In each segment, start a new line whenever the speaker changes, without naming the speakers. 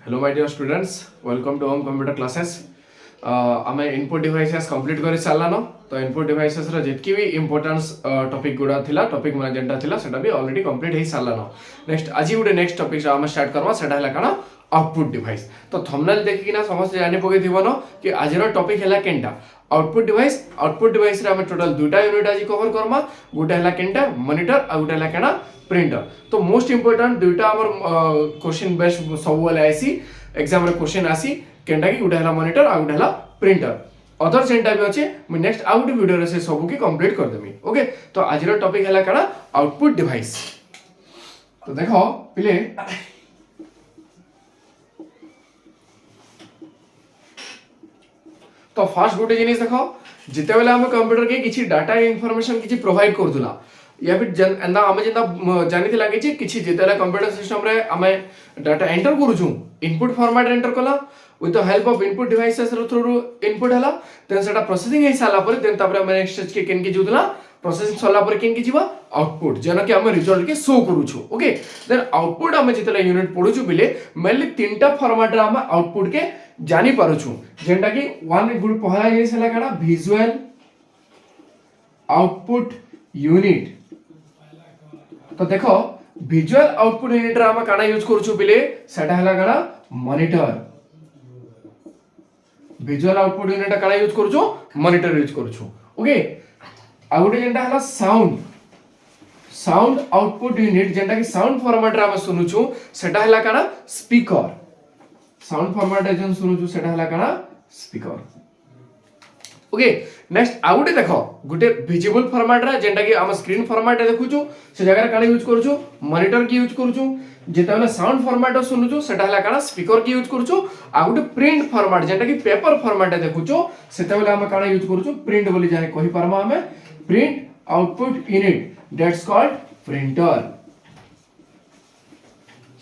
Hello my dear students, welcome to home computer classes. आम input devices complete कर सारान तो input devices जितकी भी इंपोर्टेंस टॉपिक गुड़ा थिला टॉपिक मन जेनटा थिला सेटा भी ऑलरेडी कंप्लीट हो सारान. नेक्स्ट आज गोटे नेक्स्ट टॉपिक आम स्टार्ट करवा सेटा हला काना आउटपुट डिवाइस. तो थंबनेल देखिकिना समस्त जानि पके थिबो न कि आजिर टॉपिक हला केनटा आउटपुट डिवाइस. आउटपुट डिवाइस रे हम टोटल दुटा यूनिट आज कवर करमा. गोटे हला केनटा मॉनिटर आ गोटे हला केना प्रिंटर. तो मोस्ट इंपोर्टेंट दुटा हमर क्वेश्चन बेस्ड सब वाला आसी एग्जाम रे क्वेश्चन आसी केनटा की गोटे हला मॉनिटर आ गोटे हला प्रिंटर. अदर जेनटा भी अच्छे मैं नेक्स्ट आउट वीडियो रे से सब की कंप्लीट कर देमी. ओके तो आज टॉपिक हला काना आउटपुट डिवाइस. तो देखो पिले तो फास्ट गोटे जिनिस देखो जिते बेले हम कंप्यूटर के किछि डाटा इनफॉरमेशन किछि प्रोवाइड करदुला या फिर एंदा हमें जेंता जानि थिला कि किछि जेतेला कंप्यूटर सिस्टम रे हमें डाटा एंटर करूछु इनपुट फॉर्मेट एंटर कला with the help of input devices through input हला देन सेटा प्रोसेसिंग हे साला पर देन तापर हमें नेक्स्ट स्टेज के केन के जुदला प्रोसेसिंग सला पर केन के जीवा आउटपुट जेना कि हमें रिजल्ट के शो करूछु. ओके देन आउटपुट हमें जेतेला यूनिट पढुछु बिले मेनली तीनटा फॉर्मेट रे हमें आउटपुट के जानि पारुछु जेंटा कि वन गुड पहला जे सला काडा विजुअल आउटपुट यूनिट. तो देखो विजुअल आउटपुट यूनिट रे हम काना यूज करूछु बिले सेटा हला काना मॉनिटर. विजुअल आउटपुट यूनिट काना यूज करूछु मॉनिटर यूज करूछु. ओके आ गुटे जेंटा हला साउंड आउटपुट यूनिट जेंटा कि साउंड फॉर्मेट रे हम सुनुछु सेटा हला काना स्पीकर. साउंड फॉर्मेट रे जन सुनुछु सेटा हला काना स्पीकर. ओके नेक्स्ट आ गुटे देखो गुटे विजिबल फॉर्मेट रे जेंटा कि हम स्क्रीन फॉर्मेट रे देखुछु से जगह रे काना यूज करूछु मॉनिटर की यूज करूछु. जेता वाला साउंड फॉर्मेट रे सुनुछु सेटा हला काना स्पीकर की यूज करूछु. आ गुटे प्रिंट फॉर्मेट जेंटा कि पेपर फॉर्मेट रे देखुछु सेता वाला हम काना यूज करूछु प्रिंट बोली जाय कहि परमा हमें print output unit that's called printer.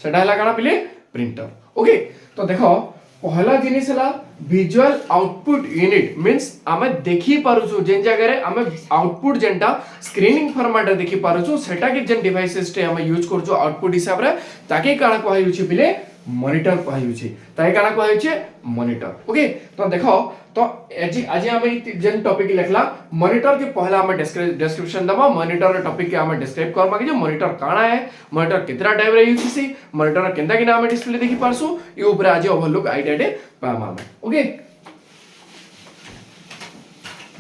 सेटा हला काना पिले प्रिंटर. ओके तो देखो पहला जिनिस हला विजुअल आउटपुट यूनिट मींस आमे देखि पारुछु जेन जगह रे आमे आउटपुट जेंटा स्क्रीनिंग फॉर्मेट रे देखि पारुछु सेटा के जेन डिवाइसेस टे आमे यूज करछु आउटपुट हिसाब रे ताके काना कहै होछि बिले मॉनिटर कहै होछि ताके काना कहै होछि मॉनिटर. ओके तो देखो तो आज हम जेन टॉपिक लेखला मॉनिटर के पहला हम डिस्क्रिप्शन दबा मॉनिटर रे टॉपिक के हम डिस्क्राइब करबा कि मॉनिटर काना है मॉनिटर कितना टाइप रे यूज होछि मॉनिटर केंदा कि हम डिस्प्ले देखि पारसु ई ऊपर आज ओवरलुक आइडिया दे पामा हम. ओके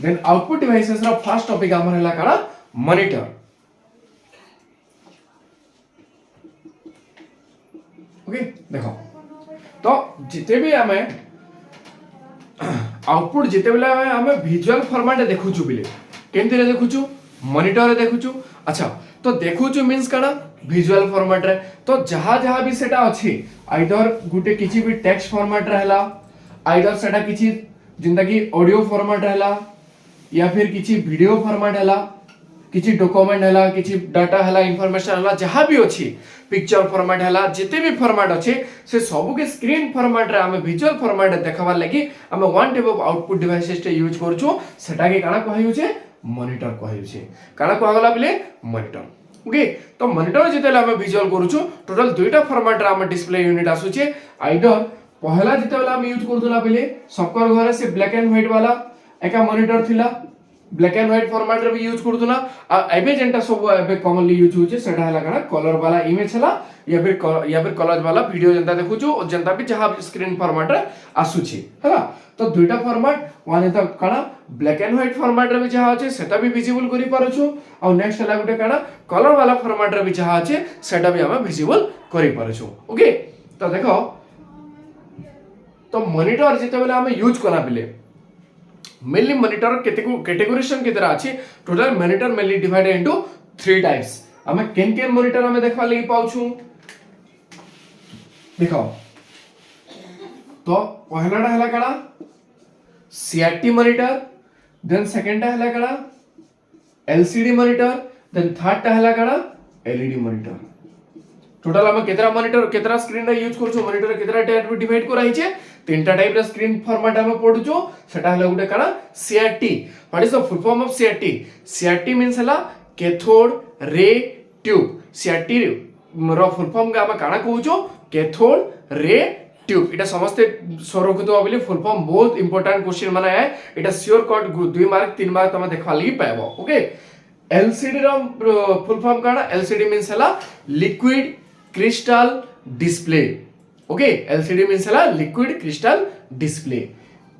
देन आउटपुट डिवाइसेस रा फर्स्ट टॉपिक हमर हला काना मॉनिटर. ओके देखो तो जिते भी हमें आउटपुट जिते बेला हमें विजुअल फॉर्मेट देखुछु बिले केनते रे देखुछु मॉनिटर रे देखुछु. अच्छा तो देखुछु मींस काना विजुअल फॉर्मेट रे तो जहां जहां भी सेटा अछि आइदर गुटे किछि भी टेक्स्ट फॉर्मेट रहला आइदर सेटा किछि जिंदा कि ऑडियो फॉर्मेट रहला या फिर किछि वीडियो फॉर्मेट हला किछि डॉक्यूमेंट हला किछि डाटा हला इंफॉर्मेशन हला जहां भी अछि पिक्चर फॉर्मेट हला जिते भी फॉर्मेट अछि से सब के स्क्रीन फॉर्मेट रे हमें विजुअल फॉर्मेट देखबा लागि हमें one type of output devices टे यूज करछु सेटा के काना कहै होछे मॉनिटर कहै होछे. काना कहगला बिले मॉनिटर. ओके तो मॉनिटर जितेला हमें विजुअल करछु टोटल दुईटा फॉर्मेट रे हमें डिस्प्ले यूनिट आसुचे आइदर पहला जितेला हम यूज करथुला बिले सबकर घरे से ब्लैक एंड व्हाइट वाला एका मॉनिटर थिला ब्लैक एंड व्हाइट फॉर्मेट रे भी यूज करथुना आ एबे जेंटा सब एबे कॉमनली यूज होचे सेटा हला काना कलर वाला इमेज हला या फिर कलर वाला वीडियो जेंता देखुछु जेंता भी जहां स्क्रीन फॉर्मेट रे आसुची हला. तो दुईटा फॉर्मेट वन इज द काना ब्लैक एंड व्हाइट फॉर्मेट रे भी जहां अछि सेटा भी विजिबल करि पारुछु और नेक्स्ट हला गुटे काना कलर वाला फॉर्मेट रे भी जहां अछि सेटा भी हम विजिबल करि पारुछु. ओके तो देखो तो मॉनिटर जिते बेले हम यूज करा बिले मेनली मॉनिटर कैटेगोरीशन केतरा अछि total monitor mainly divided into 3 types. हमें केन मॉनिटर हमें देखबा लागि पाउछु देखो तो पहलाटा हला काना सीआरटी मॉनिटर देन सेकंडटा हला काना एलसीडी मॉनिटर देन थर्डटा हला काना एलईडी मॉनिटर. टोटल हम केतरा मॉनिटर केतरा स्क्रीन रे यूज करछु मॉनिटर केतरा टाइप में डिवाइड करा हिचे तीनटा टाइप रे स्क्रीन फॉर्मेट हम पढुछु सेटा हला गुटे काना CRT. What is the full form of CRT? CRT means हला कैथोड रे ट्यूब. सीआरटी रो फुल फॉर्म का हम काना कहूछु कैथोड रे ट्यूब एटा समस्त सो रखुतो बोली फुल फॉर्म बहुत इंपोर्टेंट क्वेश्चन माने है एटा श्योर कट 2 मार्क 3 मार्क तमे देखवा लगी पाबो ओके एलसीडी रो फुल फॉर्म काना एलसीडी मींस हला liquid crystal display okay LCD means हला liquid crystal display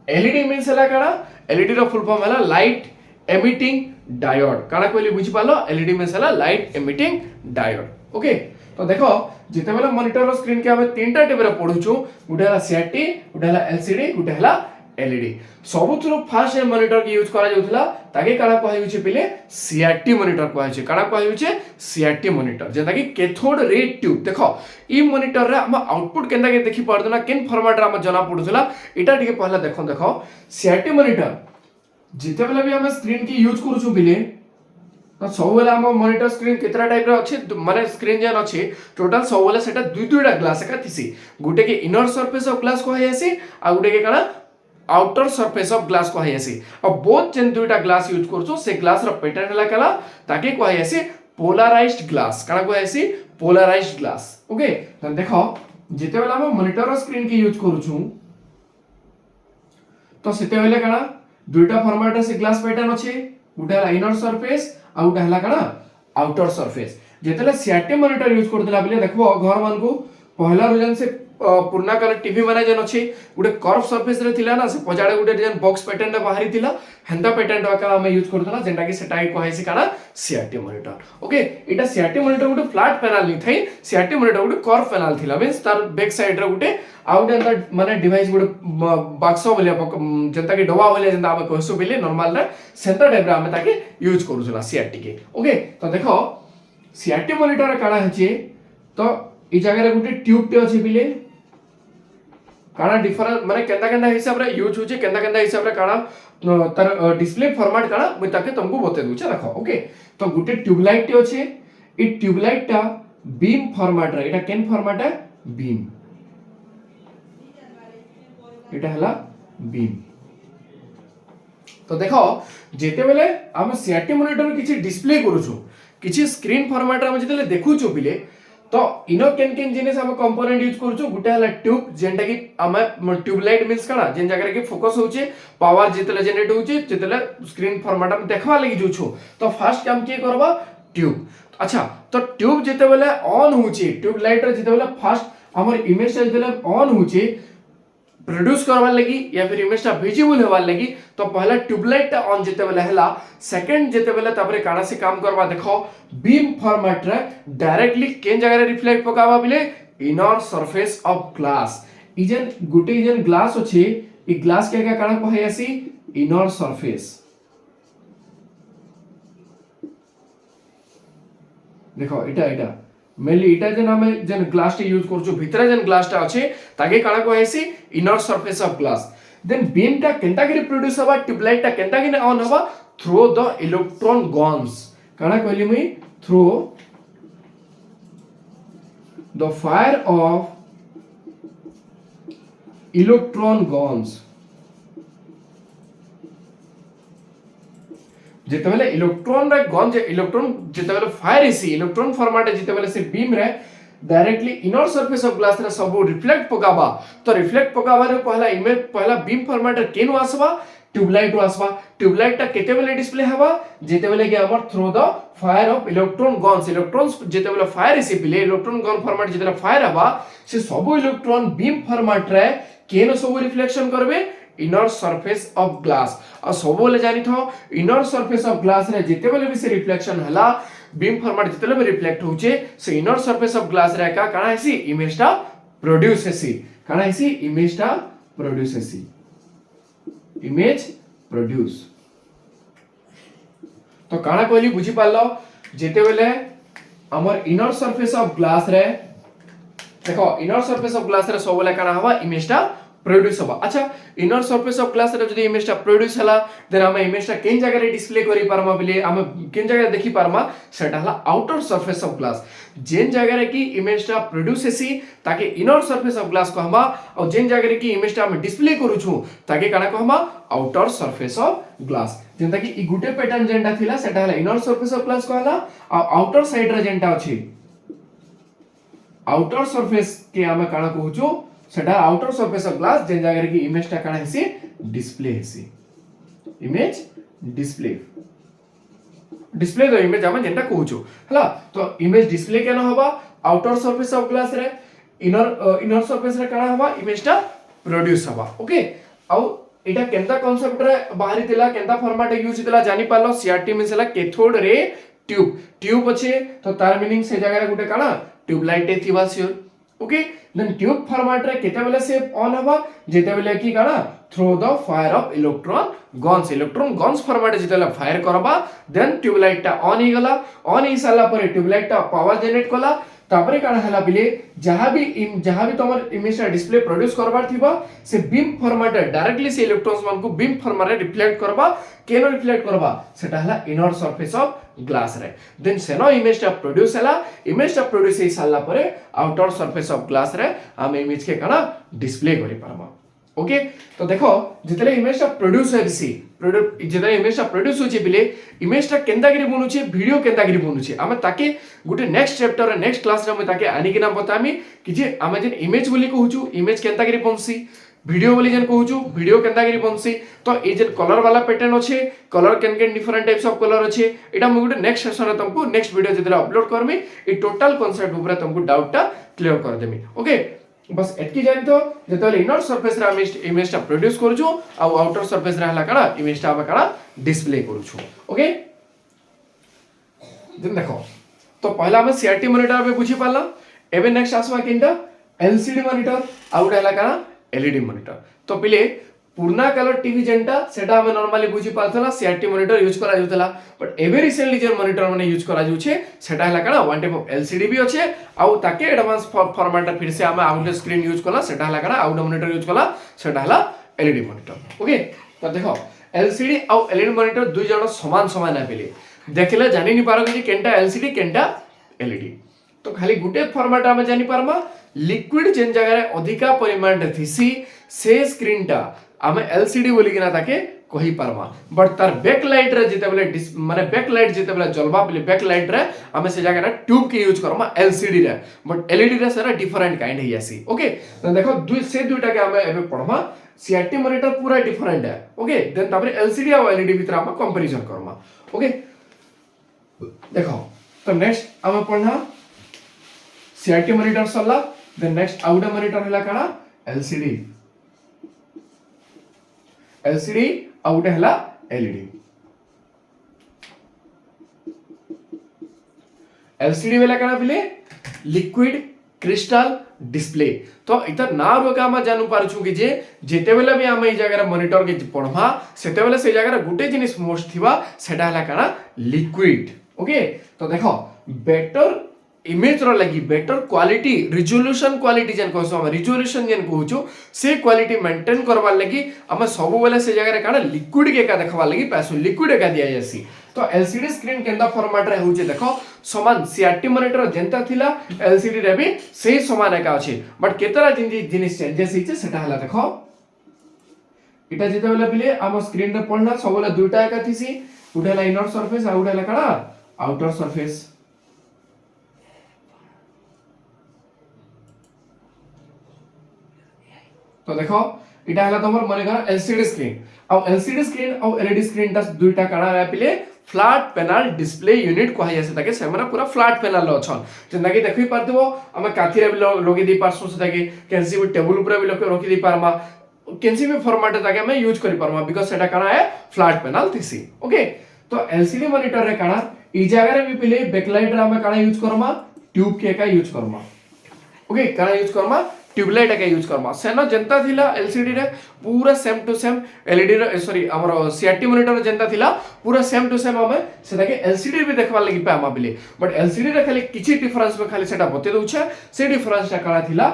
LED means हला काना एलईडी रो फुल फॉर्म हला लाइट एमिटिंग डायोड काना कहली बुझी पालो एलईडी मींस हला लाइट एमिटिंग डायोड ओके तो देखो जिते बेला मॉनिटर स्क्रीन के हमें तीनटा टाइप रे पढुछु गुटे हला सीआरटी गुटे हला एलसीडी गुटे हला एलईडी सबुथुरु फास्ट मॉनिटर के यूज करा जाउथला ताके काना कहै होछि पहिले सीआरटी मॉनिटर कहै छै काना कहै होछि सीआरटी मॉनिटर जेता कि कैथोड रे ट्यूब देखो ई मॉनिटर रे हम आउटपुट केंदा के देखि पड़दना केन फॉर्मेट रे हम जना पडुथला एटा ठीक पहला देखो सीआरटी मॉनिटर जिते बेला भी हम स्क्रीन की यूज करूछु बिले तो सब बेला हम मॉनिटर स्क्रीन केतरा टाइप रे अछि माने स्क्रीन जन अछि टोटल सब बेला सेटा दुईटा ग्लास का थिसी गुटे के इनर सरफेस ऑफ ग्लास को हैसी आ गुटे के काना आउटर सरफेस ऑफ ग्लास को हैसी अब बोथ जेन दुईटा ग्लास यूज करछु से ग्लास रो पैटर्न हला कला ताके को हैसी पोलराइज्ड ग्लास काना को हैसी पोलराइज्ड ग्लास ओके त देखो जिते बेला हम मॉनिटर स्क्रीन की यूज करूछु तो सेते बेले काना दुईटा फॉर्मेट से ग्लास पैटर्न अछि गुटे हला इनर सरफेस आ गुटे हला काना आउटर सरफेस जेतले सीआरटी मॉनिटर यूज करथला बिले देखबो घर मान को पहला रोजन से पुरना काल टीवी माने जन अछि गुटे कर्व सरफेस रे थिला ना से पजाडे गुटे जन बॉक्स पैटर्न रे बाहरी थिला हेंता पैटर्न का हम यूज करथला जेंटा कि सेटा को हैसी काना सीआरटी मॉनिटर ओके एटा सीआरटी मॉनिटर गुटे फ्लैट पैनल नि थई सीआरटी मॉनिटर गुटे कर्व पैनल थिला मींस तार बैक साइड रे गुटे आउट एंड माने डिवाइस गुटे बक्स बोले जेंता कि डबा बोले जेंता हम कहसु बिले नॉर्मल रे सेंटर टाइप रे हम ताके यूज करूछला सीआरटी के ओके तो देखो सीआरटी मॉनिटर काना हचे तो ई जगह रे गुटे ट्यूब टे अछि बिले काना डिफरेंट माने केंदा हिसाब रे यूज होचे केंदा हिसाब रे काना तर डिस्प्ले फॉर्मेट काना मैं ताके तुमको बते दूचे देखो ओके तो गुटे ट्यूबलाइट टे अछि ई ट्यूबलाइट टा बीम फॉर्मेट रे एटा केन फॉर्मेट है बीम एटा हला बीम तो देखो जेते बेले हम सीआरटी मॉनिटर किछि डिस्प्ले करूछु किछि स्क्रीन फॉर्मेट रे हम जेते देखुछु बिले तो इनो केन जिनिस हम कंपोनेंट यूज करछु गुटे हला ट्यूब जेंटा कि हम ट्यूबलाइट मींस काना जेन जगह के फोकस होचे पावर जेतले जनरेट होचे जेतले स्क्रीन फॉर्मेट हम देखवा लागि जोछु तो फर्स्ट काम के करबा ट्यूब अच्छा तो ट्यूब जेते बेले ऑन होचे ट्यूबलाइट रे जेते बेले फर्स्ट हमर इमेज जेते ऑन होचे प्रोड्यूस करवा लगी या फिर इमेज विजिबल होवा लगी तो पहला ट्यूबलाइट ऑन जेते बेले हला सेकंड जेते बेले तबरे काना से काम करवा देखो बीम फॉर्मेट रे डायरेक्टली केन जगह रे रिफ्लेक्ट पकावा बिले inner surface of glass इजन Gute इजन glass अछि ई ग्लास के काना कहै आसी इनर सरफेस देखो एटा मेनली एटा जन हम जन ग्लास टे यूज करछु भितरे जन ग्लास टा अछि ताके काना को हैसी inner surface of glass then beam टा केंता के प्रोड्यूस हवा ट्यूबलाइट टा केंता के ऑन हवा थ्रू द इलेक्ट्रॉन गन्स काना कहली मुई through the fire of electron guns जेते बेले इलेक्ट्रॉन रे गन जे इलेक्ट्रॉन जेते बेले फायर इसी इलेक्ट्रॉन फॉर्मेट जेते बेले से बीम रे directly inner surface of glass रे सब रिफ्लेक्ट पकाबा तो रिफ्लेक्ट पकाबा रे पहला इमेज पहला बीम फॉर्मेट रे केन आसबा ट्यूबलाइट आसबा ट्यूबलाइट ता केते बेले डिस्प्ले हवा जेते बेले के हमर through the fire of electron guns electrons जेते बेले फायर इसी बिले इलेक्ट्रॉन गन फॉर्मेट जेते फायर हवा से सब इलेक्ट्रॉन बीम फॉर्मेट रे केन सब रिफ्लेक्शन करबे इनर सरफेस ऑफ ग्लास और सब बोले जानी थो इनर सरफेस ऑफ ग्लास रे जेते बेले भी से रिफ्लेक्शन हला बीम फॉर्मेट जेते बेले रिफ्लेक्ट होचे से इनर सरफेस ऑफ ग्लास रे का काना हैसी इमेज टा प्रोड्यूस हैसी काना हैसी इमेज टा प्रोड्यूस हैसी इमेज प्रोड्यूस तो काना कहली बुझी पालो जेते बेले हमर इनर सरफेस ऑफ ग्लास रे देखो इनर सरफेस ऑफ ग्लास रे सब बेले काना हवा इमेज टा प्रोड्यूस हवा अच्छा इनर सरफेस ऑफ ग्लास रे जदी इमेज टा प्रोड्यूस हला देन हम इमेज टा केन जगह रे डिस्प्ले करि पारमा बिले हम केन जगह देखि पारमा सेटा हला आउटर सरफेस ऑफ ग्लास जेन जगह रे की इमेज टा प्रोड्यूस हेसी ताके इनर सरफेस ऑफ ग्लास कहमा और जेन जगह रे की इमेज टा हम डिस्प्ले करू छु ताके काना कहमा आउटर सरफेस ऑफ ग्लास जेंता कि इ गुटे पैटर्न जेंटा थिला सेटा हला इनर सरफेस ऑफ ग्लास कहला और आउटर साइड रे जेंटा अछि आउटर सरफेस के हम काना कहू छु सेटा आउटर सरफेस ऑफ ग्लास जे जगह की इमेज टा काना हेसी डिस्प्ले हेसी इमेज डिस्प्ले डिस्प्ले तो इमेज हम जेंटा कहूछु हला तो इमेज डिस्प्ले केना होबा आउटर सरफेस ऑफ ग्लास रे इनर सरफेस रे काना होबा इमेज टा प्रोड्यूस होबा ओके आउ एटा केंता कांसेप्ट रे बाहरी दिला केंता फॉर्मेट यूज दिला जानि पालो सीआरटी मींस हला कैथोड रे ट्यूब अच्छे तो तार मीनिंग से जगह रे गुटे काना ट्यूबलाइट ए थिबा सियोर ओके देन ट्यूब फॉर्मेट रे केते बेले से ऑन होबा जेते बेले की काना through the fire of electron guns format जेते फायर करबा देन ट्यूबलाइट टा ऑन ही गला ऑन ही साला पर ट्यूबलाइट टा पावर जनरेट कला तापरे काना हला बिले जहां भी तमर इमेज डिस्प्ले प्रोड्यूस करबार थिबा से बीम फॉर्मेट डायरेक्टली से इलेक्ट्रॉन्स मान को बीम फॉर्मेट रिफ्लेक्ट करबा केनो रिफ्लेक्ट करबा सेटा हला इनर सरफेस ऑफ ग्लास रे देन सेनो इमेज टा प्रोड्यूस हे साला परे आउटर सरफेस ऑफ ग्लास रे हम इमेज के काना डिस्प्ले करि पारबा ओके तो देखो जितले इमेज टा प्रोड्यूस हेसी जितले इमेज टा प्रोड्यूस होची बिले इमेज टा केंदागिरी बनुची वीडियो केंदागिरी बनुची आमे ताके गुटे नेक्स्ट चैप्टर नेक्स्ट क्लास रे हम ताके आनी कि ना बतामी कि जे आमे जे इमेज बोली कहूछु इमेज केंदागिरी बनसी वीडियो बोली जन कहूछु वीडियो केंदागिरी बनसी तो ए जे कलर वाला पैटर्न अछि colour can different types of colour अछि एटा हम गुटे नेक्स्ट सेशन रे तुमको नेक्स्ट वीडियो जेतले अपलोड करमी ए टोटल कांसेप्ट ऊपर तुमको डाउट टा क्लियर कर देमी ओके बस एतकी जानि तो जेतले इनर सरफेस रे इमेज टा प्रोड्यूस करछु आ आउटर सरफेस रे हला काना इमेज टा काना डिस्प्ले करछु ओके देन देखो तो पहला हम सीआरटी मॉनिटर पे बुझी पाला एबे नेक्स्ट आसवा किंटा एलसीडी मॉनिटर आ उडा हला काना एलईडी मॉनिटर तो पहिले पुराना कलर टीवी जेंटा सेटा हम नॉर्मली बुझी पालथला सीआरटी मॉनिटर यूज करा जाउतला बट एबे रिसेंटली जे मॉनिटर माने यूज करा जाउछे सेटा हला काना वन टाइप ऑफ एलसीडी भी अच्छे आ ताके एडवांस फॉर्मेट फिर से हम आउट स्क्रीन यूज कला सेटा हला काना आउट मॉनिटर यूज कला सेटा हला एलईडी मॉनिटर ओके तो देखो एलसीडी आ एलईडी मॉनिटर दुई जण समान समान है पहिले देखले जानि नि पारो कि केनटा एलसीडी केनटा एलईडी तो खाली गुटे फॉर्मेट हम जानि पारमा लिक्विड जेन जगह रे अधिका परिमाण रे थिसी से स्क्रीन टा आमे एलसीडी बोली कि ना ताके कहि पारमा बट तार बैक लाइट रे जेते बेले माने बैक लाइट जेते बेले जलबा बेले बैक लाइट रे आमे से जगह रे ट्यूब के यूज करमा एलसीडी रे बट एलईडी रे सारा डिफरेंट काइंड है आसी ओके तो देखो दुईटा के आमे एबे पढमा सीआरटी मॉनिटर पूरा डिफरेंट है ओके देन तापर एलसीडी और एलईडी भीतर आमे कंपैरिजन करमा ओके देखो तो नेक्स्ट आमे पढना सीआरटी मॉनिटर सल्ला देन नेक्स्ट आउडा मॉनिटर हला काना एलसीडी आउट हला एलईडी एलसीडी वाला काना बिले लिक्विड क्रिस्टल डिस्प्ले तो इतर ना रोगा हम जानू पारछु कि जे जेते बेले भी हम ए जगह मॉनिटर के पढमा सेते बेले से जगह गुटे जिनिस मोस्ट थिबा सेटा हला काना लिक्विड ओके तो देखो बेटर इमेज रो लगी बेटर क्वालिटी रिजोल्यूशन क्वालिटी जन कहसो हम रिजोल्यूशन जन कहूछु से क्वालिटी मेंटेन करबा लगी हम सब बेले से जगह रे काना लिक्विड के का देखबा लगी पैसो लिक्विड का दिया जासी तो एलसीडी स्क्रीन केंदा फॉर्मेट रे होचे देखो समान सीआरटी मॉनिटर जेंता थिला एलसीडी रे भी सेही समान एका अछि बट केतरा जिनिस चेंजेस हिचे सेटा हला देखो इटा जेते बेले बिले हम स्क्रीन रे पढना सब बेले दुईटा एका थिसी उठाला इनर सरफेस आ उठाला काना आउटर सरफेस तो देखो इटा हला तमर माने करा एलसीडी स्क्रीन और एलईडी स्क्रीन ता दुईटा काना रे पिले फ्लैट पैनल डिस्प्ले यूनिट कहै जासे ताके सेमरा पूरा फ्लैट पैनल अछन जेंदा कि देखि पारदिबो हम काथि रे लोगे दी पारसो से ताके कैंसी भी टेबल ऊपर भी रखि दी पारमा कैंसी भी फॉर्मेट ताके हम यूज करि पारमा बिकॉज़ सेटा काना है फ्लैट पैनल थिसी ओके तो एलसीडी मॉनिटर रे काना ई जगह रे भी पिले बैकलाइट रे हम काना यूज करमा ट्यूब के का यूज करमा ओके काना यूज करमा ट्यूबलाइट का यूज करमा सेना जनता थिला एलसीडी रे पूरा सेम टू सेम एलईडी रे सॉरी हमर सीआरटी मॉनिटर जनता थिला पूरा सेम टू सेम हमें सेटा के एलसीडी भी देखबा लागि पामा बिले बट एलसीडी रे खाली किछि डिफरेंस में खाली सेटा बते दउछे से डिफरेंस ता काला थिला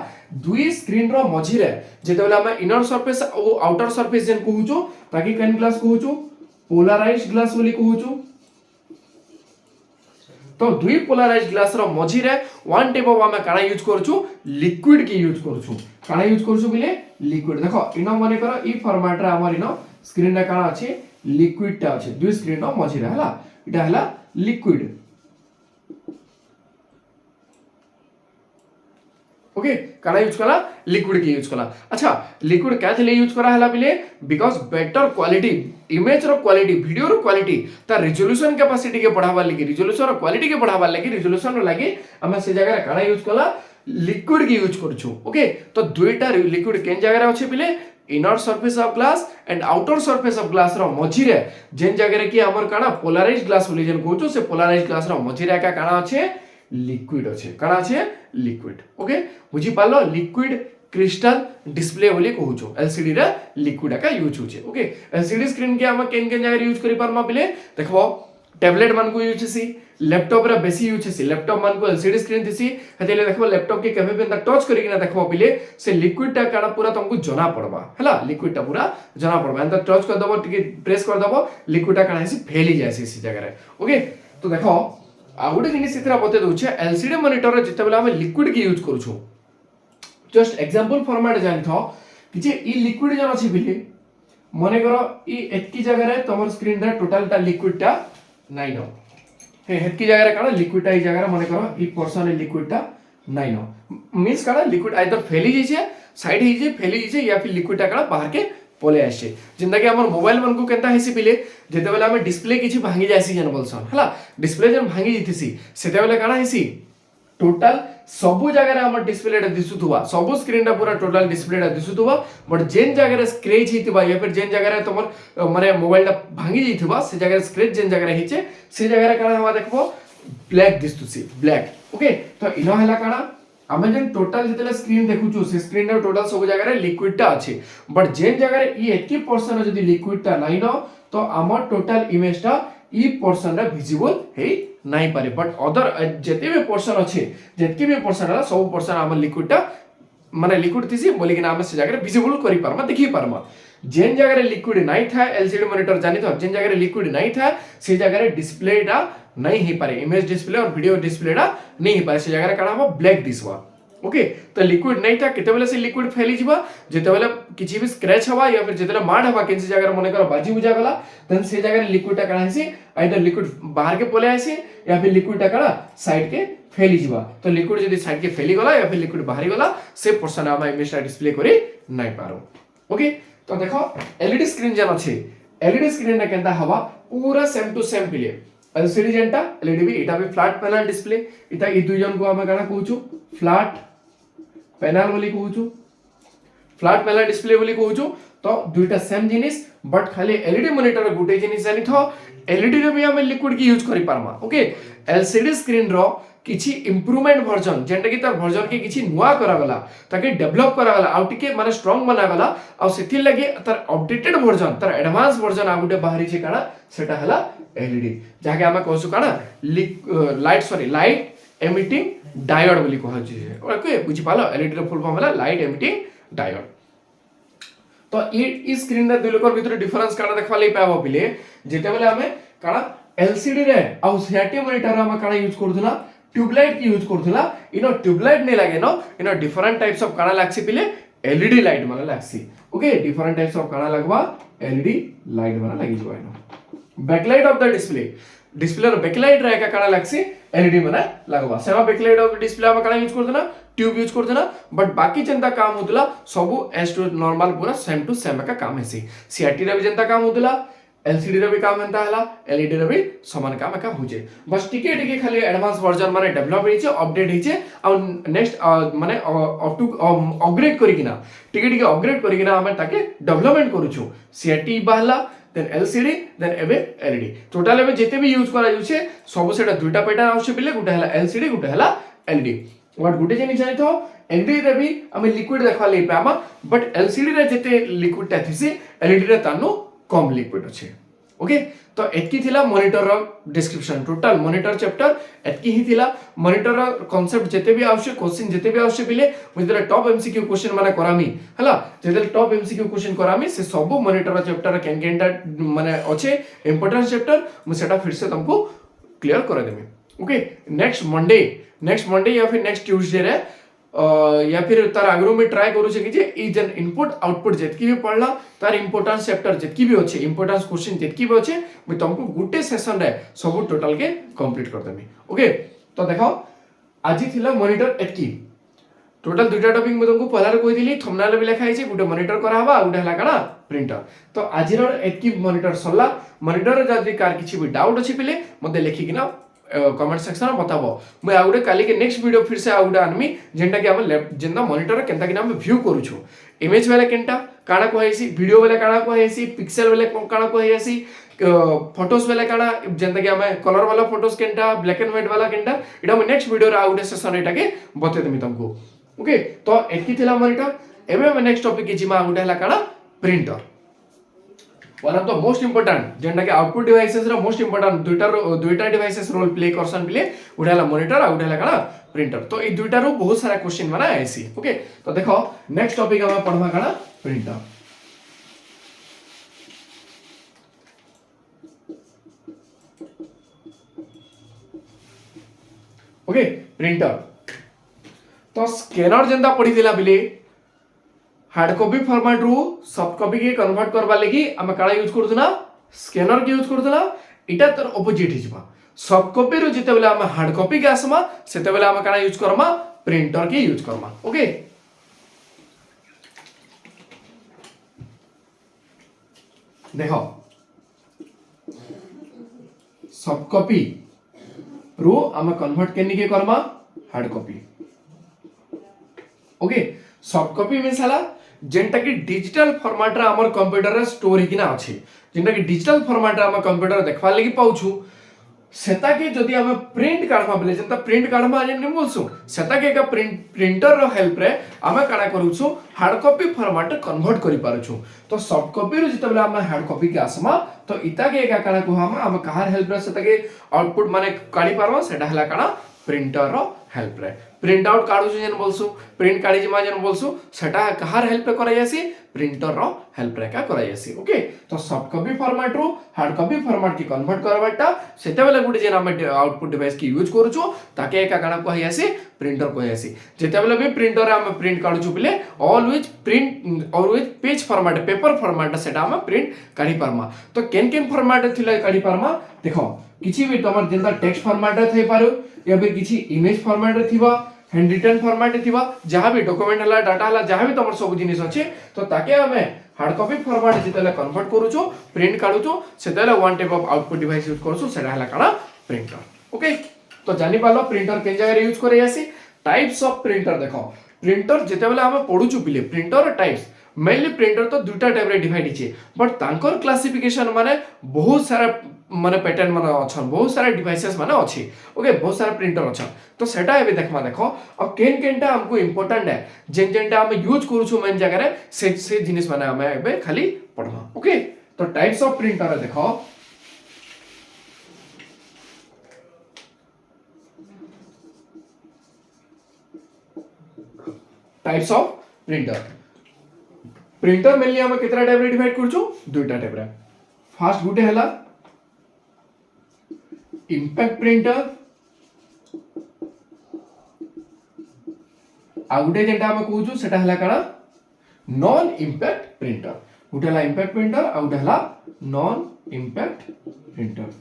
दुई स्क्रीन रो मझी रे जेतेबेला हम इनर सरफेस और आउटर सरफेस जेन कहूचो ताकि केन ग्लास कहूचो पोलराइज्ड ग्लास बोली कहूचो तो दुई पोलराइज्ड ग्लास रो मझी रे वन टाइप ऑफ हम काना यूज करछु लिक्विड की यूज करछु काना यूज करछु बिले लिक्विड देखो इनो माने करो ई फॉर्मेट रे हमर इनो स्क्रीन रे काना अछि लिक्विड टा अछि दुई स्क्रीन रो मझी रे हला इटा हला लिक्विड ओके काना यूज कला लिक्विड के यूज कला अच्छा लिक्विड क्या थे यूज करा हला बिले बिकॉज बेटर क्वालिटी इमेज रो क्वालिटी वीडियो रो क्वालिटी ता रिजोल्यूशन कैपेसिटी के बढ़ावा लगी रिजोल्यूशन रो क्वालिटी के बढ़ावा लगी रिजोल्यूशन रो लगी हम से जगह काना यूज कला लिक्विड के यूज करछु ओके तो दुईटा लिक्विड केन जगह अछि बिले inner surface of glass and outer surface of glass रो मझी रे जेन जगह रे कि हमर काना पोलराइज्ड ग्लास बोली जेन कहछु से पोलराइज्ड ग्लास रो मझी रे का काना अछि लिक्विड अच्छे काना अच्छे लिक्विड ओके बुझी पालो लिक्विड क्रिस्टल डिस्प्ले बोली कहूचो एलसीडी रे लिक्विड का यूज होचे ओके एलसीडी स्क्रीन के हम केन केन जगह यूज करि पारमा बिले देखबो टैबलेट मान को यूज सी लैपटॉप रे बेसी यूज सी लैपटॉप मान को एलसीडी स्क्रीन दिसी हतेले देखबो लैपटॉप के केबे बेंदा टच करि किना देखबो बिले से लिक्विड टा काना पूरा तुमको जना पड़बा हला लिक्विड टा पूरा जना पड़बा अंदर टच कर दबो टिके प्रेस कर दबो लिक्विड टा काना सी फैली जायसी सी जगह रे ओके तो देखो आ गोटे जिनिस इतरा बते दउछे एलसीडी मॉनिटर रे जते बेला हम लिक्विड के यूज करूछु जस्ट एग्जांपल फॉर्मेट जानि थो कि जे ई लिक्विड जन अछि बिले मने करो ई एतकी जगह रे तमर स्क्रीन रे टोटल टा लिक्विड टा नाइ नो हे एतकी जगह रे काना लिक्विड टा ई जगह रे मने करो ई पोर्शन रे लिक्विड टा नाइ नो मींस काना लिक्विड आइदर फैली जइछे साइड ही जे फैली जइछे या फिर लिक्विड टा काना बाहर के पले आसे जिंदा कि हमर मोबाइल मन को केनता हेसी पिले जेते बेला हम डिस्प्ले किछि भांगी जायसी जन बोलसन हला डिस्प्ले जन भांगी जितिसी सेते बेला काना हेसी टोटल सबु जगह रे हमर डिस्प्ले टा दिसुथुवा सबु स्क्रीन टा पूरा टोटल डिस्प्ले टा दिसुथुवा बट जेन जगह रे स्क्रैच हितबा या फिर जेन जगह रे तमर माने मोबाइल टा भांगी जितबा से जगह रे स्क्रैच जेन जगह रे हिचे से जगह रे काना हम देखबो ब्लैक दिसुसी ब्लैक ओके तो इनो हला काना आमे जन टोटल जितले स्क्रीन देखुछु से स्क्रीन रे टोटल सब जगह रे लिक्विड टा अछि बट जेन जगह रे ई 80% जदी लिक्विड टा नाही न तो हमर टोटल इमेज टा ई पोर्शन रे विजिबल हे नाही पारे बट अदर जते भी पोर्शन अछि जतके भी पोर्शन हला सब पोर्शन हमर लिक्विड टा माने लिक्विड थिसी बोली कि ना हम से जगह रे विजिबल करि पारमा देखि पारमा जेन जगह रे लिक्विड नाही था एलसीडी मॉनिटर जानि तो जेन जगह रे लिक्विड नाही था से जगह रे डिस्प्ले टा नहीं ही पारे इमेज डिस्प्ले और वीडियो डिस्प्ले टा नहीं ही पारे से जगह रे काना हम ब्लैक दिसवा ओके तो लिक्विड नहीं था केते बेले से लिक्विड फैली जिबा जेते बेले किछि भी स्क्रैच हवा या फिर जेते माड हवा किछि जगह रे मने करो बाजी बुझा गला देन से जगह रे लिक्विड टा काना हेसी आइदर लिक्विड बाहर के पले आसी या फिर लिक्विड टा काना साइड के फैली जिबा तो लिक्विड जदी साइड के फैली गला या फिर लिक्विड बाहरी गला से पोर्शन हम इमेज टा डिस्प्ले करी नाही पारो ओके तो देखो एलईडी स्क्रीन जन अछि एलईडी स्क्रीन ने केनता हवा पूरा सेम टू सेम पिले एलसीडी जेंटा एलईडी भी एटा भी फ्लैट पैनल डिस्प्ले इता ई दुई जन को हम काना कहूछु फ्लैट पैनल बोली कहूछु फ्लैट पैनल डिस्प्ले बोली कहूछु तो दुईटा सेम जिनिस बट खाली एलईडी मॉनिटर गुटे जिनिस जानि थो एलईडी रे भी हम लिक्विड की यूज करि पारमा ओके एलसीडी स्क्रीन रो किछि इंप्रूवमेंट वर्जन जेंटा कि तार वर्जन के किछि नुवा करा गला ताके डेवलप करा गला आउ टिके माने स्ट्रांग बना गला आ सेथि लागि तार अपडेटेड वर्जन तार एडवांस वर्जन आ गुटे बाहरी छै काना सेटा हला एलईडी जाके हम कहसु काना लाइट एमिटिंग डायोड बोली कहै छै ओके बुझि पालो एलईडी रो फुल फॉर्म हला लाइट एमिटिंग डायोड तो ई स्क्रीन रे दुई लोकर भीतर डिफरेंस काना देखबा लई पाबो पिले जेते बेले हमें काना एलसीडी रे आ सीआरटी मॉनिटर हम काना यूज करथुना ट्यूबलाइट की यूज करथुला इनो ट्यूबलाइट ने लागे नो इनो डिफरेंट टाइप्स ऑफ काना लागसी पिले एलईडी लाइट माने लागसी ओके डिफरेंट टाइप्स ऑफ काना लगवा एलईडी लाइट माने लागि जवा इनो बैकलाइट ऑफ द डिस्प्ले रो बैकलाइट रे का काना लागसी एलईडी माने लगवा सेमा बैकलाइट ऑफ डिस्प्ले हम काना यूज करथुना ट्यूब यूज करथुना बट बाकी जनता काम होतला सब एस टू नॉर्मल पूरा सेम टू सेम का काम हेसी सीआरटी रे भी जनता काम होतला एलसीडी रे भी काम हंता हला एलईडी रे भी समान काम का होजे बस टिके टिके खाली एडवांस वर्जन माने डेवलप हेचे अपडेट हेचे आ नेक्स्ट माने अप टू अपग्रेड करिकिना टिके टिके अपग्रेड करिकिना हम ताके डेवलपमेंट करूछु सीआरटी बाहला देन एलसीडी देन एबे एलईडी टोटल एबे जेते भी यूज करा जुछे सब सेटा दुईटा पैटर्न आवश्य बिले गुटे हला एलसीडी गुटे हला एलईडी व्हाट गुटे जिनिस जानि तो एलईडी रे भी हम लिक्विड देखा ले पामा बट एलसीडी रे जेते लिक्विड ता थिसी एलईडी रे तानो कम लिक्विड अछि ओके तो एतकी थिला मॉनिटर रो डिस्क्रिप्शन टोटल मॉनिटर चैप्टर एतकी ही थिला मॉनिटर रो कांसेप्ट जेते भी आवश्यक क्वेश्चन जेते भी आवश्यक बिले मुझे टॉप एमसीक्यू क्वेश्चन माने करामी हला जेते टॉप एमसीक्यू क्वेश्चन करामी से सब मॉनिटर रो चैप्टर केन केनटा माने अच्छे इंपोर्टेंट चैप्टर मु सेटा फिर से तुमको क्लियर कर देबे ओके नेक्स्ट मंडे या फिर नेक्स्ट ट्यूसडे रे या फिर तार आगरो में ट्राई करू छै कि जे ई जन इनपुट आउटपुट जेतकी भी पढ़ला तार इंपोर्टेंस चैप्टर जेतकी भी अछि इंपोर्टेंस क्वेश्चन जेतकी भी अछि मैं तुमको गुटे सेशन रे सब टोटल के कंप्लीट कर देबी ओके तो देखो आज थिला मॉनिटर एतकी टोटल दुईटा टॉपिक मैं तुमको पहला कही दिली थंबनेल भी लिखा है गोटे मॉनिटर करा हवा गोटे हला काना प्रिंटर तो आज एतकी मॉनिटर सरला मॉनिटर जदी कार किछि भी डाउट अछि पिले मते लिखि किना कमेंट सेक्शन में बताबो मैं आ गोटे काली के नेक्स्ट वीडियो फिर से आ गोटे आनमी जेंटा कि हम जेंदा मॉनिटर केनता कि हम व्यू करूछु इमेज वाला केनटा काना कहैसी वीडियो वाला काना कहैसी पिक्सेल वाला काना कहैसी फोटोस वाला काना जेंता कि हमें कलर वाला फोटोस केनटा ब्लैक एंड व्हाइट वाला केनटा एटा मैं नेक्स्ट वीडियो रा आ गोटे सेशन एटा के बते देमी तुमको ओके तो एतकी थिला मॉनिटर एबे हम नेक्स्ट टॉपिक के जिमा गोटे हला काना printer one of the most important जेंटा कि आउटपुट डिवाइसेस रा मोस्ट इंपोर्टेंट दुईटा डिवाइसेस रोल प्ले करसन बिले गोटे हला मॉनिटर आ गोटे हला काना प्रिंटर तो ए दुईटा रो बहुत सारा क्वेश्चन माना आइसी ओके तो देखो नेक्स्ट टॉपिक हम पढ़वा काना प्रिंटर ओके प्रिंटर तो स्कैनर जेंदा पढ़ी दिला बिले हार्ड कॉपी फॉर्मेट रू सॉफ्ट कॉपी के कन्वर्ट करबा लगी हम काला यूज करथुना स्कैनर के यूज करथुना इटा तर ऑपोजिट हिजबा सॉफ्ट कॉपी रू जते बेला हम हार्ड कॉपी के आसमा सेते बेला हम काला यूज करमा प्रिंटर के यूज करमा ओके देखो सॉफ्ट कॉपी रू हम कन्वर्ट करने के Karma hard copy okay soft copy means हला जेंटा कि डिजिटल फॉर्मेट रे हमर कंप्यूटर रे स्टोर हिकिना अछि जेंटा कि डिजिटल फॉर्मेट रे हम कंप्यूटर देखबा लागि पाउछु सेता के जदी हम प्रिंट काढबा बेले जेंता प्रिंट काढबा जे नि बोलसु सेता के का प्रिंटर रो हेल्प रे हम काना करूछु हार्ड कॉपी फॉर्मेट कन्वर्ट करि पारुछु तो सॉफ्ट कॉपी रो जते बेले हम हार्ड कॉपी के आसमा तो इता के का काना को हम कहार हेल्प रे सेता के आउटपुट माने काढी पारबा सेटा हला काना प्रिंटर रो हेल्प रे प्रिंट आउट काढु जेन बोलसु प्रिंट काढी जमा जेन बोलसु सेटा कहार हेल्प रे कराय आसी प्रिंटर रो हेल्प रे का कराय आसी ओके तो सॉफ्ट कॉपी फॉर्मेट रो हार्ड कॉपी फॉर्मेट की कन्वर्ट करबाटा सेते बेले गुटे जेन हम आउटपुट डिवाइस की यूज करूछु ताके का काना कहै आसी प्रिंटर कहै आसी जेते बेले भी प्रिंटर रे हम प्रिंट काढुछु बिले always print always page format paper format सेटा हम प्रिंट काढी पारमा तो केन केन फॉर्मेट थिला काढी पारमा देखो किछि भी तमर जेंदा टेक्स्ट फॉर्मेट रे थई पारो या फिर किछि इमेज फॉर्मेट रे थिबा हैंड रिटन फॉर्मेट थिबा जहां भी डॉक्यूमेंट हला डाटा हला जहां भी तमर सब जिनिस अछि तो ताके हमें हार्ड कॉपी फॉर्मेट जितले कन्वर्ट करूछु प्रिंट काढुछु सेतले one type of output device use करछु सेटा हला काना प्रिंटर ओके तो जानि पालो प्रिंटर के जगह यूज करे आसी टाइप्स ऑफ प्रिंटर देखो प्रिंटर जेतेबेले हम पढुछु बिले प्रिंटर टाइप्स मेनली प्रिंटर तो दुटा टाइप रे डिवाइड हिचे बट तांकर क्लासिफिकेशन माने बहुत सारा माने पैटर्न माने अछन बहुत सारा डिवाइसेस माने अछि ओके बहुत सारा प्रिंटर अछन तो सेटा एबे देखमा देखो अब केन केनटा हमको इंपोर्टेंट है जेन जेनटा हम यूज करूछु मेन जगह रे से जिनिस माने हम एबे खाली पढमा ओके तो टाइप्स ऑफ प्रिंटर देखो टाइप्स ऑफ प्रिंटर मेनली हम केतरा टाइप रे डिवाइड करछु दुटा टाइप रे फर्स्ट गुटे हला इम्पैक्ट प्रिंटर आ गुटे जेंटा हम कहूछु सेटा हला काना नॉन इम्पैक्ट प्रिंटर गुटे हला इम्पैक्ट प्रिंटर आ गुटे हला नॉन इम्पैक्ट प्रिंटर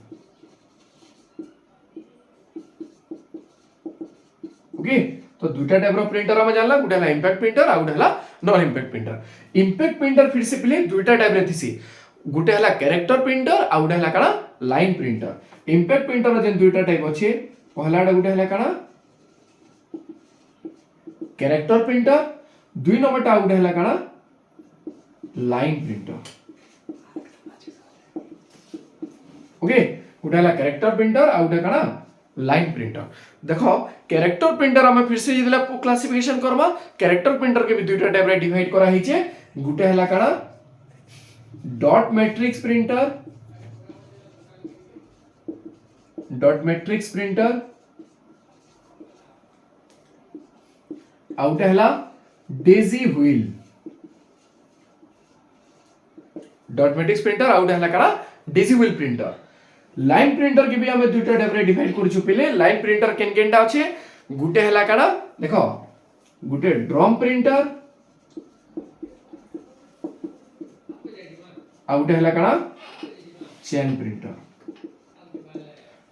ओके तो दुटा टाइप रो प्रिंटर हम जानला गुटे हला इम्पैक्ट प्रिंटर आ गुटे हला non impact printer impact printer फिर से पहले दुटा टाइप रे थिसी गुटे हला कैरेक्टर प्रिंटर आ गुटे हला काना लाइन प्रिंटर इम्पैक्ट प्रिंटर जेन दुटा टाइप अछि पहलाडा गुटे हला काना कैरेक्टर प्रिंटर दुई नंबरटा गुटे हला काना लाइन प्रिंटर ओके गुटे हला कैरेक्टर प्रिंटर आ गुटे काना लाइन प्रिंटर देखो कैरेक्टर प्रिंटर हमें फिर से इदला क्लासिफिकेशन करबा कैरेक्टर प्रिंटर के भी दुटा टाइप रे डिवाइड करा हिचे गुटे हला काना डॉट मैट्रिक्स प्रिंटर आउट हला Daisy wheel dot matrix printer out हला काना Daisy wheel printer line printer के भी हमें दुटा टाइप रे डिवाइड करछु पहिले लाइन प्रिंटर केन केनटा अछि गुटे हला काना देखो गुटे ड्रम प्रिंटर आउट हला काना chain printer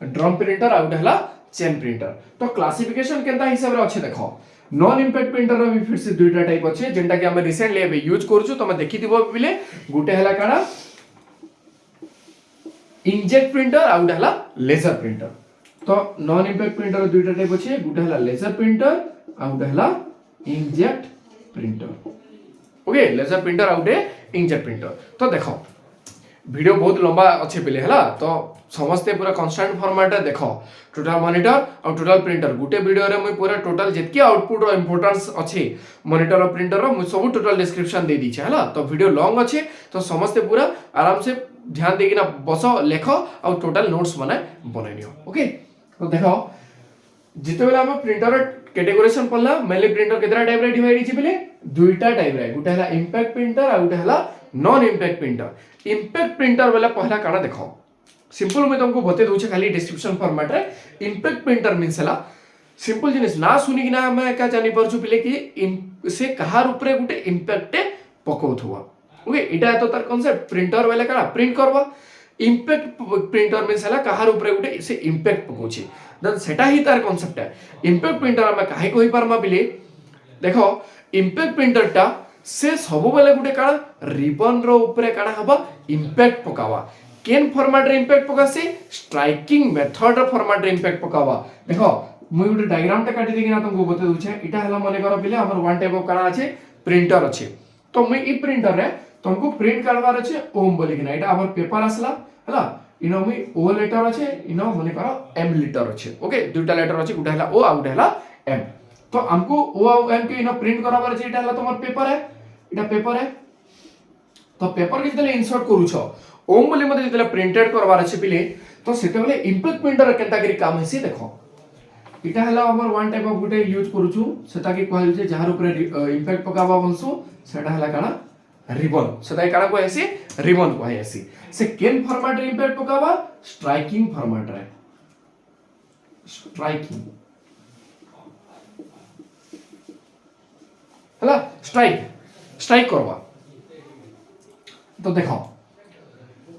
drum printer out हला चेन प्रिंटर तो क्लासिफिकेशन केनता हिसाब रे अछि देखो नॉन इंपैक्ट प्रिंटर रो भी फिर से दुईटा टाइप अछि जेंटा कि हम रिसेंटली एबे यूज करूछु तमे देखि दिबो बिले गुटे हला काना इंकजेट प्रिंटर आ गुटे हला लेजर प्रिंटर तो नॉन इंपैक्ट प्रिंटर दुईटा टाइप अछि गुटे हला लेजर प्रिंटर आ गुटे हला inkjet printer okay laser printer आ गुटे इंकजेट प्रिंटर तो देखो वीडियो बहुत लंबा अच्छे पिले हला तो समस्ते पूरा कांस्टेंट फॉर्मेट रे देखो टोटल मॉनिटर और टोटल प्रिंटर गुटे वीडियो रे मुई पूरा टोटल जेतकी आउटपुट रो इंपोर्टेंस अछि मॉनिटर और प्रिंटर रो मुई सब टोटल डिस्क्रिप्शन दे दी छै हला तो वीडियो लॉन्ग अछि तो समस्ते पूरा आराम से ध्यान देके ना बसो लेखो और टोटल नोट्स माने बनै नियो ओके तो देखो जिते बेला हम प्रिंटर कैटेगोराइजेशन पड़ला मेनली प्रिंटर केतरा टाइप रे डिवाइड हिची बेले दुईटा टाइप रे गुटे हला इंपैक्ट प्रिंटर आ गुटे हला non impact printer impact printer वाला पहला काना देखो सिंपल मैं तुमको बते दूचे खाली डिस्क्रिप्शन फॉर्मेट रे इंपैक्ट प्रिंटर मींस हला सिंपल जिनिस ना सुनी कि ना हम का जानि परछु पिले कि से कहार ऊपर गुटे इंपैक्ट पकोथुवा ओके इटा तो तार कांसेप्ट प्रिंटर वाला काना प्रिंट करबा इंपैक्ट प्रिंटर मींस हला कहार ऊपर गुटे से इंपैक्ट पकोछि देन सेटा ही तार कांसेप्ट है इंपैक्ट प्रिंटर हम काहे कोइ पारमा बिले देखो इंपैक्ट प्रिंटर टा से सब बेले गुटे काना रिबन रो ऊपर काना हबा इंपैक्ट पकावा केन फॉर्मेट रे इंपैक्ट पकासी स्ट्राइकिंग मेथड रो फॉर्मेट रे इंपैक्ट पकावा देखो मुई गुटे डायग्राम टा काटी देके ना तुमको बते दूछे इटा हला माने करो बिले हमर वन टाइप ऑफ काना अछि प्रिंटर अछि तो मुई ई प्रिंटर रे तुमको प्रिंट करवार अछि ओम बोली कि ना इटा हमर पेपर आसला हला इनो मुई ओ लेटर अछि इनो माने करो एम लेटर अछि ओके दुटा लेटर अछि गुटे हला ओ आ गुटे हला एम तो हमको ओ और एम के इनो प्रिंट कराबार अछि इटा हला तमर पेपर है इटा पेपर है तो पेपर के जले इंसर्ट करू छ ओम बोली मते जले प्रिंटेड करबार अछि पिले तो सेते बेले इंपैक्ट प्रिंटर केनता करी काम हेसी देखो इटा हला हमर one type of Gute use करू छु सेता के कहल जे जहार ऊपर इंपैक्ट पकाबा बंसु सेटा हला काना रिबन सेता काना को हेसी रिबन को हेसी से केन फॉर्मेट रे इंपैक्ट पकाबा स्ट्राइकिंग फॉर्मेट रे स्ट्राइकिंग हला स्ट्राइक करवा तो देखो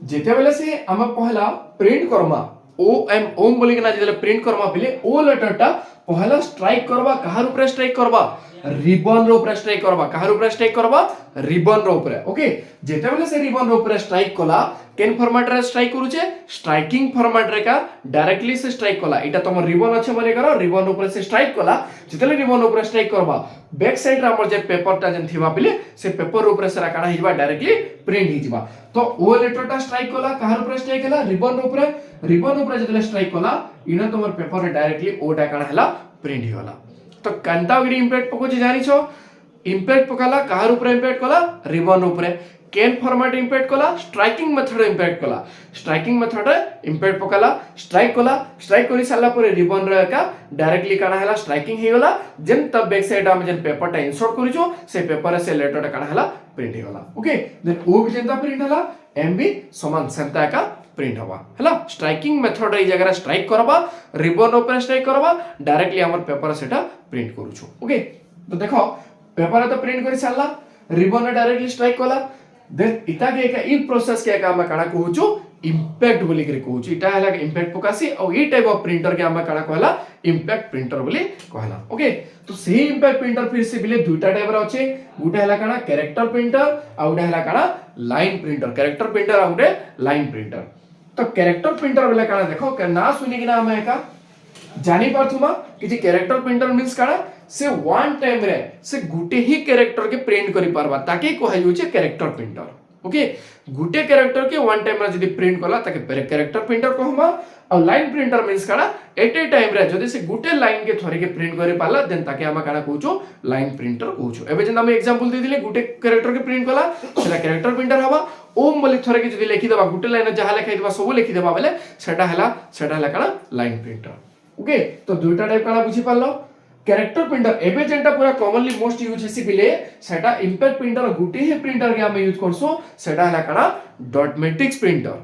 जेते बेले से हम पहला प्रिंट करमा ओ एम ओम बोली के ना जेले प्रिंट करमा पहिले ओ लेटर टा पहला स्ट्राइक करवा कहार ऊपर स्ट्राइक करवा रिबन रो ऊपर स्ट्राइक करवा कहार ऊपर स्ट्राइक करवा रिबन रो ऊपर ओके जेते बेले से रिबन रो ऊपर स्ट्राइक कला केन फॉर्मेट रे स्ट्राइक करू छे स्ट्राइकिंग फॉर्मेट रे का डायरेक्टली से स्ट्राइक कला इटा तमर रिबन अछि माने करो रिबन ऊपर से स्ट्राइक कला जेतेले रिबन ऊपर स्ट्राइक करबा बैक साइड रे हमर जे पेपर टा जन थिबा पिले से पेपर ऊपर से काढा हिजबा डायरेक्टली प्रिंट हिजबा तो ओ लेटर टा स्ट्राइक कला कहार ऊपर स्ट्राइक कला रिबन ऊपर जेतेले स्ट्राइक कला इना तमर पेपर रे डायरेक्टली ओ टा काढा हला प्रिंट हिवला तो कांतागिरी इंपैक्ट पको जे जानि छो इंपैक्ट पकाला कहार ऊपर इंपैक्ट कला रिबन ऊपर केन फॉर्मेट इंपैक्ट कला स्ट्राइकिंग मेथड इंपैक्ट कला स्ट्राइकिंग मेथड इंपैक्ट पकाला स्ट्राइक करी साला पर रिबन रे का डायरेक्टली काना हला स्ट्राइकिंग हेगला जेन तब बैक साइड हम जेन पेपर टा इंसर्ट करिजो से पेपर से लेटर टा काना हला प्रिंट हेगला ओके देन ओ भी जेंता प्रिंट हला एम भी समान सेंता का प्रिंट हवा हला स्ट्राइकिंग मेथड रे जगह स्ट्राइक करबा रिबन ऊपर स्ट्राइक करबा डायरेक्टली हमर पेपर सेटा प्रिंट करूछु ओके तो देखो पेपर तो प्रिंट करी साला रिबन रे डायरेक्टली स्ट्राइक कला देन इता के का इन प्रोसेस के का हम काना कहूछु इंपैक्ट बोली करे कहूछु इटा हला इंपैक्ट पकासी और ई टाइप ऑफ प्रिंटर के हम काना कहला इंपैक्ट प्रिंटर बोली कहला ओके तो सही इंपैक्ट प्रिंटर फिर से बिले दुईटा टाइप रे अछि गुटे हला काना कैरेक्टर प्रिंटर आ गुटे हला काना लाइन प्रिंटर कैरेक्टर प्रिंटर आ गुटे लाइन प्रिंटर तो कैरेक्टर प्रिंटर बोले काना देखो के ना सुनी कि ना हम एका जानि पार्थुमा कि जे कैरेक्टर प्रिंटर मींस काना से वन टाइम रे से गुटे ही कैरेक्टर के प्रिंट करि पारबा ताके कहै होचे कैरेक्टर प्रिंटर ओके गुटे कैरेक्टर के वन टाइम रे जदी प्रिंट कला ताके कैरेक्टर प्रिंटर कहमा और लाइन प्रिंटर मींस काना एट ए टाइम रे जदी से गुटे लाइन के थोरे के प्रिंट करि पाला देन ताके हम काना कहूचो लाइन प्रिंटर कहूचो एबे जन हम एग्जांपल दे दिले गुटे कैरेक्टर के प्रिंट कला सेला कैरेक्टर प्रिंटर हवा ओम बोली थोरे के जदी लिखि देबा गुटे लाइन जहा लिखाइ देबा सब लिखि देबा बेले सेटा हला काना लाइन प्रिंटर ओके तो दुईटा टाइप काना बुझी पालो कैरेक्टर प्रिंटर एबे जेंटा पूरा कॉमनली मोस्ट यूज हेसी बिले सेटा इंपैक्ट प्रिंटर गुटे ही प्रिंटर के हम यूज करसो सेटा हला काना डॉट मैट्रिक्स प्रिंटर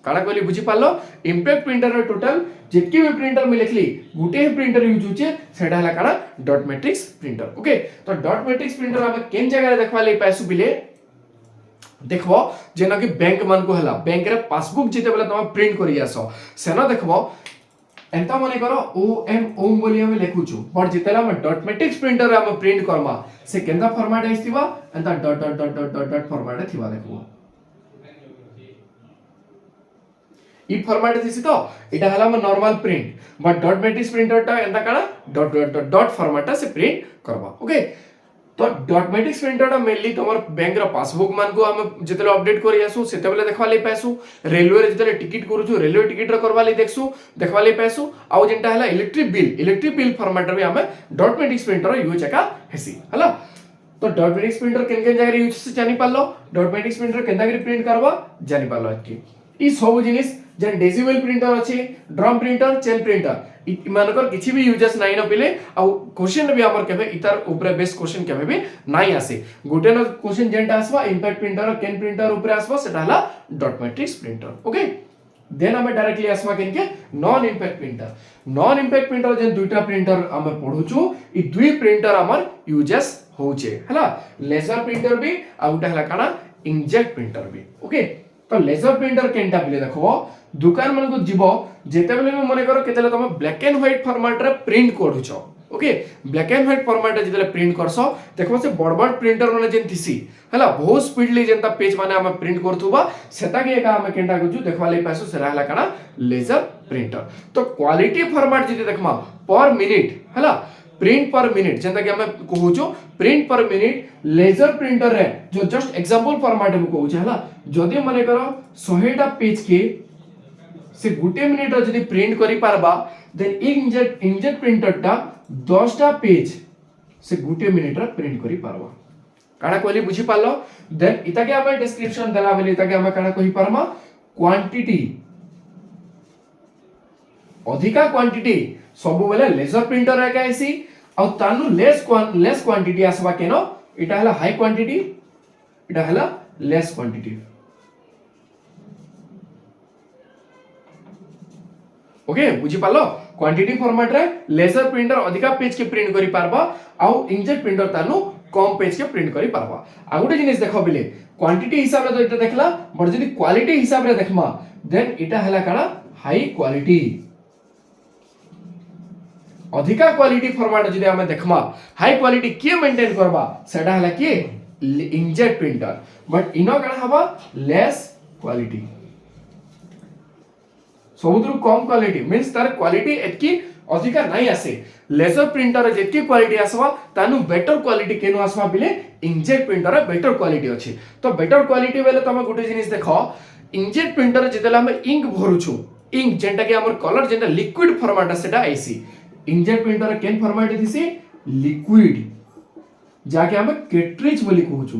काना कहली बुझी पालो इंपैक्ट प्रिंटर रे टोटल जेकी भी प्रिंटर में लिखली गुटे ही प्रिंटर यूज होचे सेटा हला काना डॉट मैट्रिक्स प्रिंटर ओके तो डॉट मैट्रिक्स प्रिंटर हम केन जगह रे देखवा ले पासु बिले देखबो जेना कि बैंक मान को हला बैंक रे पासबुक जेते बेला तुम प्रिंट करि आसो सेना देखबो एंता मने करो ओएम ओम बोली हम लिखुछु बट जितेला हम डॉट मैट्रिक्स प्रिंटर रे हम प्रिंट करबा से केंदा फॉर्मेट आइथिबा एंता dot dot dot dot dot dot format थिबा देखबो ई फॉर्मेट थिसी तो इटा हला हम normal print but dot matrix printer टा एंता काना dot dot dot dot format से प्रिंट करबा ओके तो डॉट मैट्रिक्स प्रिंटर टा मेनली तमर बैंक रा पासबुक मान को हम जेतले अपडेट करि आसु सेते बेले देखवा ले पैसु रेलवे रे जेतले टिकट करूछु रेलवे टिकट रे करवा ले देखसु देखवा ले पैसु आउ जेंटा हला इलेक्ट्रिक बिल फॉर्मेट रे हम डॉट मैट्रिक्स प्रिंटर यूज एका हेसी हला तो डॉट मैट्रिक्स प्रिंटर केन केन जगह यूज से जानि पालो डॉट मैट्रिक्स प्रिंटर केनदा करी प्रिंट करबा जानि पालो एकी ई सब जिनिस जे डेसिबल प्रिंटर अछि ड्रम प्रिंटर चेन प्रिंटर इ मानकर किछि भी यूजेस नाही न पिले आ क्वेश्चन भी हमर केबे इतार ऊपर बेस क्वेश्चन केबे भी नाही आसे गोटे न क्वेश्चन जेंटा आसबा इंपैक्ट प्रिंटर केन प्रिंटर ऊपर आसबा सेटा हला dot matrix printer okay then हमें डायरेक्टली आसबा केन के नॉन इंपैक्ट प्रिंटर जे दुईटा प्रिंटर हम पढुछु इ दुई प्रिंटर हमर यूजेस होचे हला लेजर प्रिंटर भी आ उटा हला काना इंकजेट प्रिंटर भी ओके तो लेजर प्रिंटर केनटा बिले देखो दुकान मन को जीवो जेते बेले मने करो केतेले तुम ब्लैक एंड व्हाइट फॉर्मेट रे प्रिंट करूछो okay black and white format रे जेतेले प्रिंट करसो देखो से बड़ प्रिंटर माने जेन थिसी हला बहुत स्पीडली जेंता पेज माने हम प्रिंट करथुबा सेता के एका हम केनटा कछु देखवा ले पासो सेरा हला काना लेजर प्रिंटर तो क्वालिटी फॉर्मेट जदि देखमा पर मिनिट हला प्रिंट पर मिनिट जेंता कि हम कहूचो प्रिंट पर मिनिट लेजर प्रिंटर रे जो जस्ट एग्जांपल फॉर्मेट में कहूचे हला जदि माने करो 100 टा पेज के से गुटे मिनिट रे जदि प्रिंट करि पारबा देन इंकजेट प्रिंटर टा 10 टा पेज से गुटे मिनिट रे प्रिंट करि पारबा काना कहली बुझी पालो देन इता के हम डिस्क्रिप्शन देला बेले इता के हम काना कहि पारमा क्वांटिटी अधिका क्वांटिटी सब बेले लेजर प्रिंटर रे कैसी और तानु लेस क्वांटिटी आसबा केनो इटा हला हाई क्वांटिटी इटा हला लेस क्वांटिटी ओके बुझी पालो क्वांटिटी फॉर्मेट रे लेजर प्रिंटर अधिका पेज के प्रिंट करि पारबा आउ इंकजेट प्रिंटर तानु कम पेज के प्रिंट करि पारबा आ गुटे जिनिस देखो बिले क्वांटिटी हिसाब रे तो इटा देखला बट जदी क्वालिटी हिसाब रे देखमा देन इटा हला काना हाई क्वालिटी अधिका क्वालिटी फॉर्मेट जदि हम देखमा हाई क्वालिटी के मेंटेन करबा सेटा हला के इंकजेट प्रिंटर बट इनो कना हबा लेस क्वालिटी सबुतरु कम क्वालिटी मींस तार क्वालिटी एतकी अधिका नाही आसे लेजर प्रिंटर जेतकी क्वालिटी आसबा तानु बेटर क्वालिटी केनो आसबा बिले इंकजेट प्रिंटर बेटर क्वालिटी अछि तो बेटर क्वालिटी बेले तमे गुटे जिनिस देखो इंकजेट प्रिंटर जेतेला हम इंक भरुछु इंक जेंटा कि हमर कलर जेंटा लिक्विड फॉर्मेट सेटा आइसी इंकजेट प्रिंटर केन फॉर्मेट दिसी लिक्विड जाके हम कैट्रिज बोली कहूछु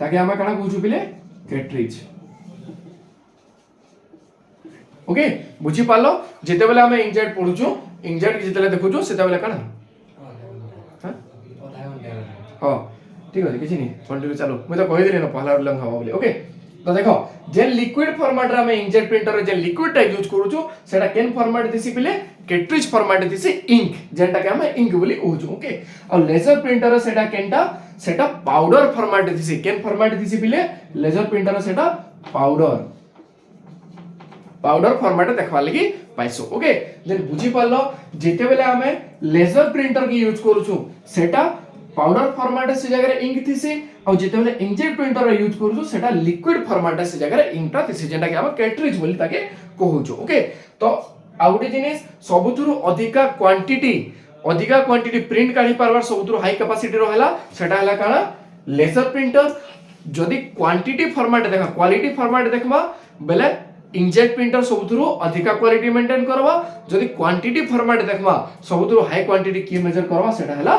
ताके हम काना कहूछु बिले कैट्रिज ओके बुझी पालो जेते बेले हम इंकजेट पढुछु इंकजेट जेतेले देखुछु सेते बेले काना हां ठीक है किछि नहीं कंटिन्यू चलो मैं तो कहि देले ना पहला लंग हवा बोले ओके तो देखो जे लिक्विड फॉर्मेट रे हम इंकजेट प्रिंटर रे जे लिक्विड टा यूज करूछु सेटा केन फॉर्मेट दिसी पिले कैट्रिज फॉर्मेट दिसी इंक जेंटा के हम इंक बोली कहूछु ओके और लेजर प्रिंटर रे सेटा केनटा सेटा पाउडर फॉर्मेट दिसी केन फॉर्मेट दिसी पिले लेजर प्रिंटर रे सेटा पाउडर फॉर्मेट देखवा लगी पाइसो ओके देन बुझी पालो जेते बेले हमें लेजर प्रिंटर की यूज करूछु सेटा पाउडर फॉर्मेट से जगह इंक थिसी और जेते बेले इंकजेट प्रिंटर यूज करूछु सेटा लिक्विड फॉर्मेट से जगह इंक ता थिसी जेंटा कि हम कैट्रिज बोली ताके कहूछु ओके तो आउटे जिनिस सबुथुरु अधिका क्वांटिटी प्रिंट काढी पारबार सबुथुरु हाई कैपेसिटी रहला सेटा हला काना लेजर प्रिंटर जदी क्वांटिटी फॉर्मेट देखा क्वालिटी फॉर्मेट देखबा बेले इंकजेट प्रिंटर सबुथुरु अधिका क्वालिटी मेंटेन करबा जदी क्वांटिटी फॉर्मेट देखबा सबुथुरु हाई क्वांटिटी की मेजर करबा सेटा हला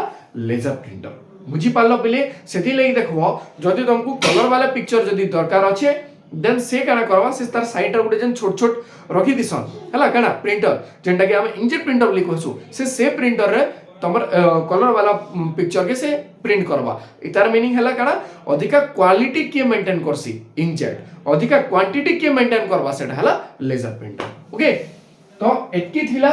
लेजर प्रिंटर बुझी पालो पहिले सेति लई देखबो जदी तुमको कलर वाला पिक्चर जदी दरकार अछि देन से काना करबा से तार साइड रे गुटे जन छोट छोट रखी दिसन हला काना प्रिंटर जेंटा कि हम इंकजेट प्रिंटर लिखो से प्रिंटर रे तमर कलर वाला पिक्चर के से प्रिंट करबा इतार मीनिंग हला काना अधिका क्वालिटी के मेंटेन करसी इंकजेट अधिका क्वांटिटी के मेंटेन करबा सेटा हला लेजर प्रिंटर ओके तो एतकी थिला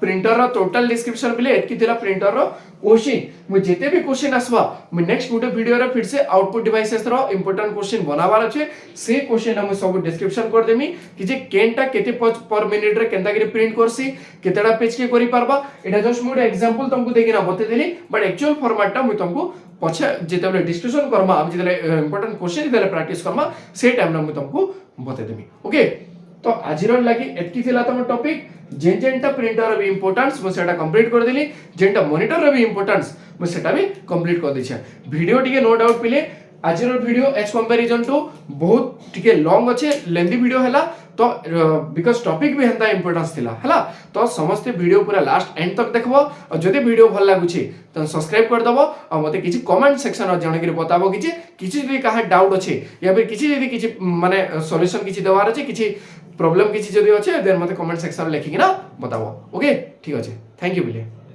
प्रिंटर रो टोटल डिस्क्रिप्शन बिले एतकी थिला प्रिंटर रो क्वेश्चन मु जेते भी क्वेश्चन आसवा मु नेक्स्ट गुटे वीडियो रे फिर से आउटपुट डिवाइसेस रो इंपोर्टेंट क्वेश्चन बनावार अछि से क्वेश्चन हम सब डिस्क्रिप्शन कर देमी कि जे केनटा केते पर मिनिट रे केनता गिरी प्रिंट करसी केतेडा पेज के करि पारबा एटा जस्ट मु एग्जांपल तुमको देगिना बते देली बट एक्चुअल फॉर्मेट टा मु तुमको पछे जेतेबले डिस्कशन करमा अब जेतेले इंपोर्टेंट क्वेश्चन जेतेले प्रैक्टिस करमा से टाइम ना मु तुमको बते देमी ओके तो आजिर लगी एतकी थिला तम टॉपिक जेन जेनटा प्रिंटर भी इंपोर्टेंस मु सेटा कंप्लीट कर देली जेनटा मॉनिटर भी इंपोर्टेंस मु सेटा भी कंप्लीट कर देछे वीडियो टिके नो डाउट पिले आजिर वीडियो एज कंपैरिजन टू बहुत टिके लॉन्ग अच्छे लेंथी वीडियो हैला तो बिकॉज टॉपिक भी हेंता इंपोर्टेंस थिला हैला तो समस्त वीडियो पूरा लास्ट एंड तक देखबो और जदि वीडियो भल लागुची तो सब्सक्राइब कर दबो और मते किछि कमेंट सेक्शन और जणे के बताबो किछि जदि कहा डाउट अछि या फिर किछि जदि किछि माने सॉल्यूशन किछि देवार अछि किछि प्रॉब्लम किछि जदि अछि देन मते कमेंट सेक्शन लिखि कि ना बताबो ओके ठीक अछि थैंक यू बिले।